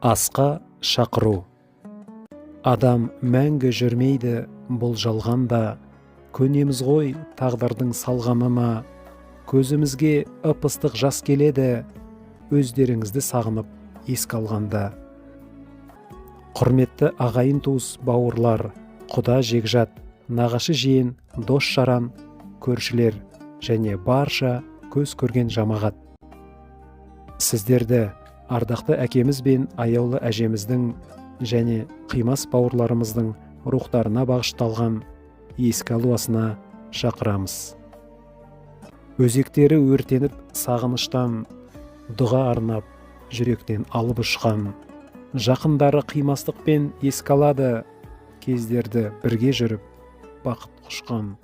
Асқа шақыру. Адам мәңгі жүрмейді, бұл жалғанда, көнеміз ғой тағдырдың салғамыма. Көзімізге ып-ыстық жас келеді, өздеріңізді сағынып еске алғанда. Құрметті ағайын туыс бауырлар, құда жекжат, нағашы жиен, дос жаран, көршілер және барша көз көрген жамағат. Сіздерді ардақты әкеміз бен аяулы әжеміздің және қимас бауырларымыздың рухтарына бағышталған еске алуасына шақырамыз. Өзектері өртеніп сағыныштан, дұға арнап жүректен алып ұшқан, жақындары қимастықпен еске алады, кездерді бірге жүріп бақыт құшқан.